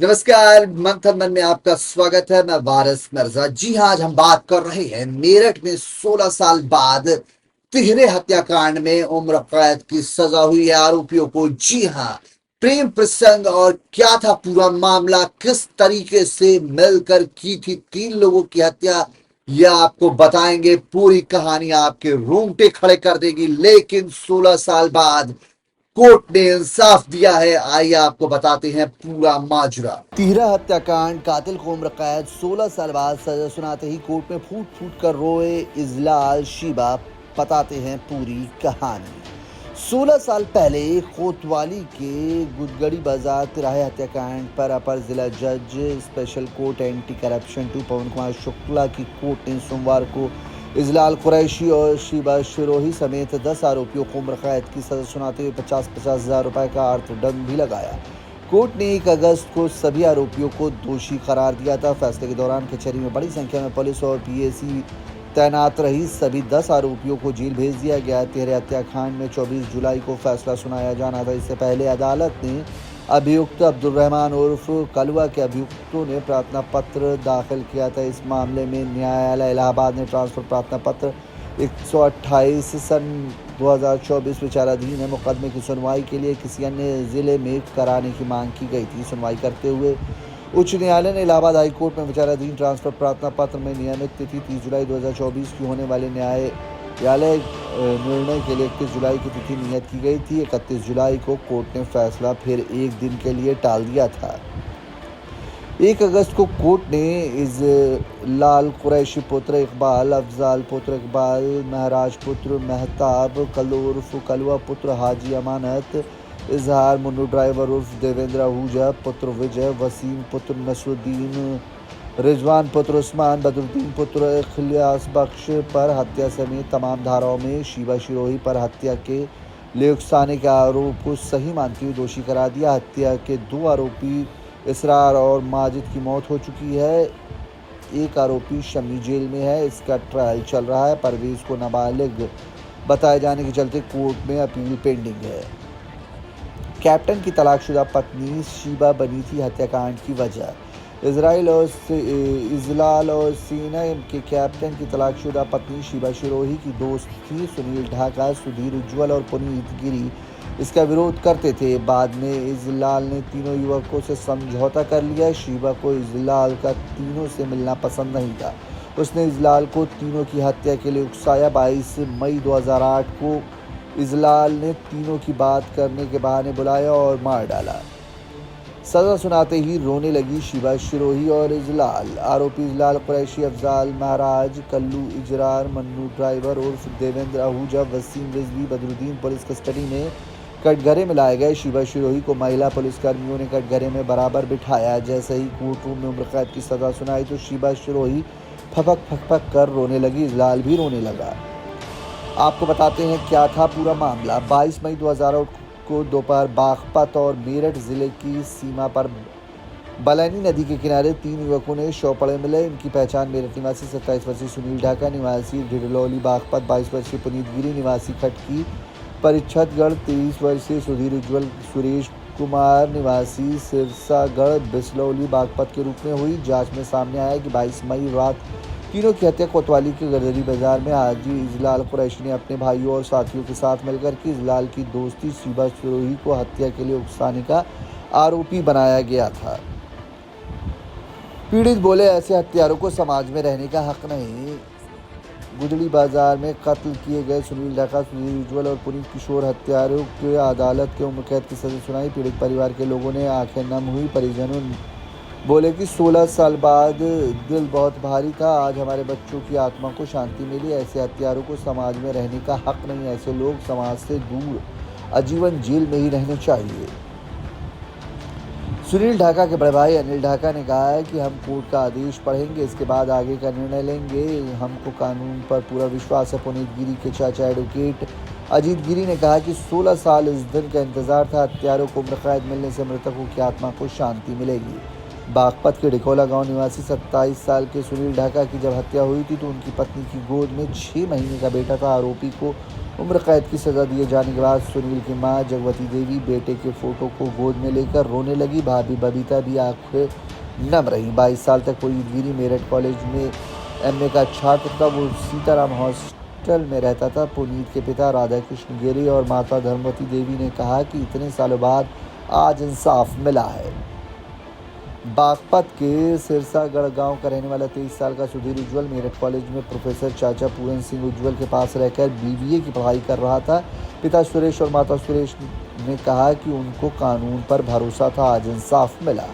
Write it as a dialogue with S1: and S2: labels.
S1: नमस्कार, मंथन मन में आपका स्वागत है। मैं वारिस मिर्जा। जी हाँ, आज हम बात कर रहे हैं मेरठ में 16 साल बाद तिहरे हत्याकांड में उम्र कैद की सजा हुई है आरोपियों को। जी हाँ, प्रेम प्रसंग और क्या था पूरा मामला, किस तरीके से मिलकर की थी तीन लोगों की हत्या, यह आपको बताएंगे। पूरी कहानी आपके रोंगटे खड़े कर देगी। लेकिन 16 साल बाद कोर्ट ने इंसाफ दिया है। आइए आपको बताते हैं पूरा माजरा। तिहरा हत्याकांड, कातिल को उम्र कैद, 16 साल बाद सजा सुनाते ही कोर्ट में फूट फूट कर रोए इजलाल शिबा। बताते हैं पूरी कहानी। 16 साल पहले कोतवाली के गुदगड़ी बाजार तिराहे हत्याकांड पर अपर जिला जज स्पेशल कोर्ट एंटी करप्शन 2 पवन कुमार शुक्ला की कोर्ट ने सोमवार को इजलाल कुरैशी और शिबा शिरोही समेत 10 आरोपियों को उम्र कैद की सजा सुनाते हुए 50-50 हजार रुपए का अर्थदंड भी लगाया। कोर्ट ने 1 अगस्त को सभी आरोपियों को दोषी करार दिया था। फैसले के दौरान कचहरी में बड़ी संख्या में पुलिस और पीएसी तैनात रही। सभी 10 आरोपियों को जेल भेज दिया गया। तिहरे हत्याकांड में 24 जुलाई को फैसला सुनाया जाना था। इससे पहले अदालत ने अभियुक्त अब्दुल रहमान उर्फ कलवा के अभियुक्तों ने प्रार्थना पत्र दाखिल किया था। इस मामले में न्यायालय इलाहाबाद ने ट्रांसफर प्रार्थना पत्र 128 सन 2024 विचाराधीन है। मुकदमे की सुनवाई के लिए किसी अन्य जिले में कराने की मांग की गई थी। सुनवाई करते हुए उच्च न्यायालय ने इलाहाबाद हाई कोर्ट में विचाराधीन ट्रांसफर प्रार्थना पत्र में नियमित तिथि 30 जुलाई 2024 की होने वाले न्यायालय निर्णय के लिए 31 जुलाई की तिथि नियत की गई थी। 31 जुलाई को कोर्ट ने फैसला फिर एक दिन के लिए टाल दिया था। 1 अगस्त को कोर्ट ने इजलाल कुरैशी पुत्र इकबाल, अफजाल पुत्र इकबाल, महराज पुत्र महताब, कलोर्फ कलवा पुत्र हाजी अमानत, इजहार मुन्नू ड्राइवर उर्फ देवेंद्र आहूजा पुत्र विजय, वसीम पुत्र नसरुद्दीन, रिजवान पुत्र उस्मान, बदरुद्दीन पुत्र इखलियास बख्श पर हत्या समेत तमाम धाराओं में शिबा शिरोही पर हत्या के लिए उकसाने के आरोप को सही मानते हुए दोषी करार दिया। हत्या के 2 आरोपी इसरार और माजिद की मौत हो चुकी है। एक आरोपी शमी जेल में है। इसका ट्रायल चल रहा है। परवेज को नाबालिग बताए जाने के चलते कोर्ट में अपील पेंडिंग है। कैप्टन की तलाकशुदा पत्नी शिबा बनी थी हत्याकांड की वजह। इजलाल और सेना के कैप्टन की तलाकशुदा पत्नी शिबा शिरोही की दोस्त थी। सुनील ढाका, सुधीर उज्ज्वल और पुनीत गिरी इसका विरोध करते थे। बाद में इजलाल ने तीनों युवकों से समझौता कर लिया। शिबा को इजलाल का तीनों से मिलना पसंद नहीं था। उसने इजलाल को तीनों की हत्या के लिए उकसाया। 22 मई 2008 को इजलाल ने तीनों की बात करने के बहाने बुलाया और मार डाला। सजा सुनाते ही रोने लगी शिबा शिरोही और इजलाल। आरोपी इजलाल कुरैशी, अफजाल, महराज, कल्लू, इजरार, मन्नू ड्राइवर उर्फ देवेंद्र आहूजा, वसीम रिजवी, बदरुद्दीन पुलिस कस्टडी में कटघरे में लाए गए। शिबा शिरोही को महिला पुलिसकर्मियों ने कटघरे में बराबर बिठाया। जैसे ही कोर्ट रूम में उम्र कैद की सजा सुनाई तो शिबा शिरोही फपक फकफक कर रोने लगी। इजलाल भी रोने लगा। आपको बताते हैं क्या था पूरा मामला। 22 मई 2008 को दोपहर बागपत और मेरठ जिले की सीमा पर बलैनी नदी के किनारे 3 युवकों ने शव पड़े मिले। इनकी पहचान मेरठ निवासी 27 वर्षीय सुनील ढाका निवासी ढिडलौली बागपत, 22 वर्षीय पुनीत गिरी निवासी खटकी परिच्छदगढ़, 23 वर्षीय सुधीर उज्ज्वल, सुरेश कुमार निवासी सिरसागढ़ बिसलौली बागपत के रूप में हुई। जांच में सामने आया कि 22 मई रात तीनों की हत्या कोतवाली के गरदरी बाजार में हाजी इजलाल कुरैशी ने अपने भाइयों और साथियों के साथ मिलकर की। इजलाल की दोस्ती शिबा शिरोही को हत्या के लिए उकसाने का आरोपी बनाया गया था। पीड़ित बोले, ऐसे हत्यारों को समाज में रहने का हक नहीं। गुदड़ी बाजार में कत्ल किए गए सुनील ढाका, सुधीर उज्ज्वल और पुनीत किशोर हत्यारों के अदालत के उम्र कैद की सजा सुनाई। पीड़ित परिवार के लोगों ने आंखें नम हुई। परिजनों बोले कि 16 साल बाद दिल बहुत भारी था। आज हमारे बच्चों की आत्मा को शांति मिली। ऐसे हत्यारों को समाज में रहने का हक नहीं। ऐसे लोग समाज से दूर आजीवन जेल में ही रहने चाहिए। सुनील ढाका के बड़े भाई अनिल ढाका ने कहा है कि हम कोर्ट का आदेश पढ़ेंगे, इसके बाद आगे का निर्णय लेंगे। हमको कानून पर पूरा विश्वास है। पुनीत गिरी के चाचा एडवोकेट अजीत गिरी ने कहा कि 16 साल इस दिन का इंतजार था। हत्यारों को उम्र कैद मिलने से मृतकों की आत्मा को शांति मिलेगी। बागपत के डिकोला गांव निवासी 27 साल के सुनील ढाका की जब हत्या हुई थी तो उनकी पत्नी की गोद में 6 महीने का बेटा था। आरोपी को उम्र कैद की सजा दिए जाने के बाद सुनील की मां जगवती देवी बेटे के फोटो को गोद में लेकर रोने लगी। भाभी बबीता भी आंखें नम रही। 22 साल तक पुनीत गिरी मेरठ कॉलेज में एमए का छात्र था। वो सीताराम हॉस्टल में रहता था। पुनीत के पिता राधाकृष्ण गिरी और माता धर्मवती देवी ने कहा कि इतने सालों बाद आज इंसाफ मिला है। बागपत के सिरसागढ़ गांव का रहने वाला 23 साल का सुधीर उज्ज्वल मेरठ कॉलेज में प्रोफेसर चाचा पूरन सिंह उज्ज्वल के पास रहकर बीबीए की पढ़ाई कर रहा था। पिता सुरेश और माता सुरेश ने कहा कि उनको कानून पर भरोसा था। आज इंसाफ मिला।